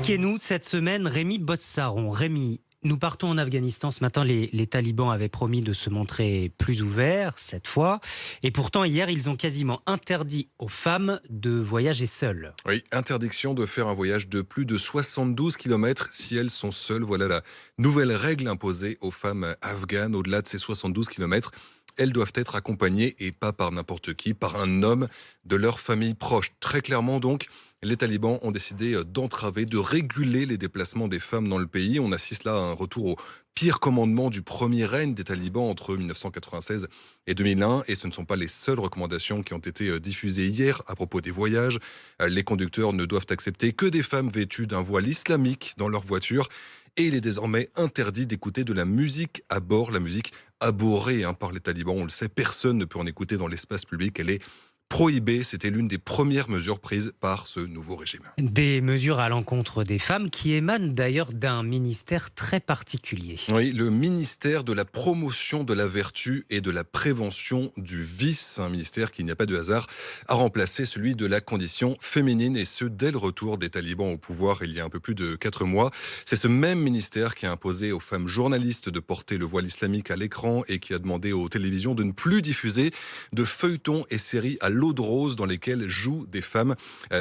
Expliquez-nous cette semaine, Rémi Bossaron. Rémi, nous partons en Afghanistan ce matin. Les talibans avaient promis de se montrer plus ouverts cette fois. Et pourtant, hier, ils ont quasiment interdit aux femmes de voyager seules. Oui, interdiction de faire un voyage de plus de 72 km si elles sont seules. Voilà la nouvelle règle imposée aux femmes afghanes. Au-delà de ces 72 km, elles doivent être accompagnées, et pas par n'importe qui, par un homme de leur famille proche. Très clairement donc, les talibans ont décidé d'entraver, de réguler les déplacements des femmes dans le pays. On assiste là à un retour au pire commandement du premier règne des talibans entre 1996 et 2001. Et ce ne sont pas les seules recommandations qui ont été diffusées hier à propos des voyages. Les conducteurs ne doivent accepter que des femmes vêtues d'un voile islamique dans leur voiture. Et il est désormais interdit d'écouter de la musique à bord, la musique abhorrée par les talibans. On le sait, personne ne peut en écouter dans l'espace public. Elle est prohibée. C'était l'une des premières mesures prises par ce nouveau régime. Des mesures à l'encontre des femmes qui émanent d'ailleurs d'un ministère très particulier. Oui, le ministère de la promotion de la vertu et de la prévention du vice, un ministère qui, il n'y a pas de hasard, a remplacé celui de la condition féminine, et ce dès le retour des talibans au pouvoir il y a un peu plus de 4 mois. C'est ce même ministère qui a imposé aux femmes journalistes de porter le voile islamique à l'écran et qui a demandé aux télévisions de ne plus diffuser de feuilletons et séries à l'eau de rose dans lesquelles jouent des femmes.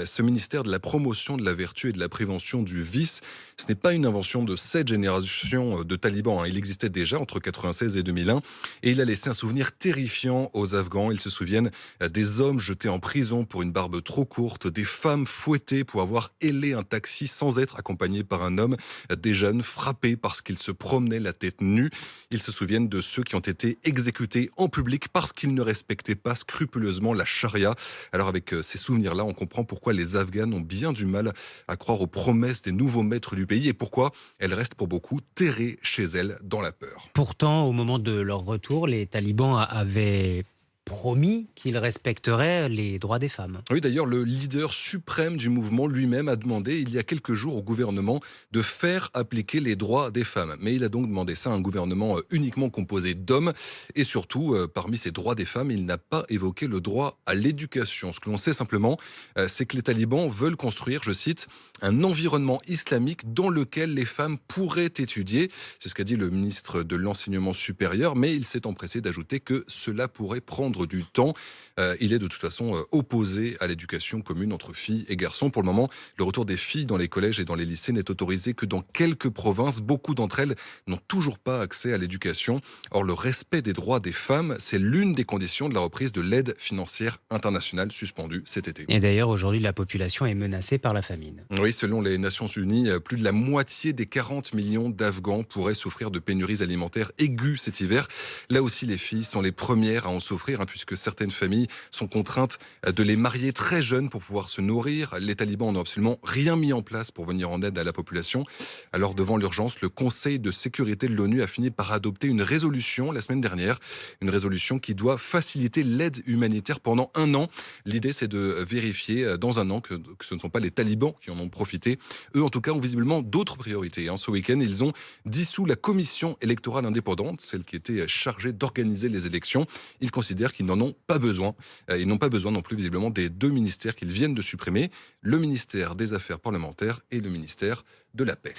Ce ministère de la promotion de la vertu et de la prévention du vice, ce n'est pas une invention de cette génération de talibans. Il existait déjà entre 1996 et 2001 et il a laissé un souvenir terrifiant aux Afghans. Ils se souviennent des hommes jetés en prison pour une barbe trop courte, des femmes fouettées pour avoir hélé un taxi sans être accompagnées par un homme, des jeunes frappés parce qu'ils se promenaient la tête nue. Ils se souviennent de ceux qui ont été exécutés en public parce qu'ils ne respectaient pas scrupuleusement la charia. Alors avec ces souvenirs-là, on comprend pourquoi les Afghanes ont bien du mal à croire aux promesses des nouveaux maîtres du pays et pourquoi elles restent pour beaucoup terrées chez elles dans la peur. Pourtant, au moment de leur retour, les talibans avaient promis qu'ils respecteraient les droits des femmes. Oui, d'ailleurs, le leader suprême du mouvement lui-même a demandé il y a quelques jours au gouvernement de faire appliquer les droits des femmes. Mais il a donc demandé ça à un gouvernement uniquement composé d'hommes. Et surtout, parmi ces droits des femmes, il n'a pas évoqué le droit à l'éducation. Ce que l'on sait simplement, c'est que les talibans veulent construire, je cite, un environnement islamique dans lequel les femmes pourraient étudier. C'est ce qu'a dit le ministre de l'Enseignement supérieur, mais il s'est empressé d'ajouter que cela pourrait prendre du temps. Il est de toute façon opposé à l'éducation commune entre filles et garçons. Pour le moment, le retour des filles dans les collèges et dans les lycées n'est autorisé que dans quelques provinces. Beaucoup d'entre elles n'ont toujours pas accès à l'éducation. Or, le respect des droits des femmes, c'est l'une des conditions de la reprise de l'aide financière internationale suspendue cet été. Et d'ailleurs, aujourd'hui, la population est menacée par la famine. Oui, selon les Nations Unies, plus de la moitié des 40 millions d'Afghans pourraient souffrir de pénuries alimentaires aiguës cet hiver. Là aussi, les filles sont les premières à en souffrir, puisque certaines familles sont contraintes de les marier très jeunes pour pouvoir se nourrir. Les talibans n'ont absolument rien mis en place pour venir en aide à la population. Alors, devant l'urgence, le Conseil de sécurité de l'ONU a fini par adopter une résolution la semaine dernière, une résolution qui doit faciliter l'aide humanitaire pendant 1 an. L'idée, c'est de vérifier dans 1 an que ce ne sont pas les talibans qui en ont profité. Eux, en tout cas, ont visiblement d'autres priorités. Ce week-end, ils ont dissous la commission électorale indépendante, celle qui était chargée d'organiser les élections. Ils considèrent qu'ils n'en ont pas besoin. Ils n'ont pas besoin non plus visiblement des 2 ministères qu'ils viennent de supprimer, le ministère des Affaires parlementaires et le ministère de la Paix.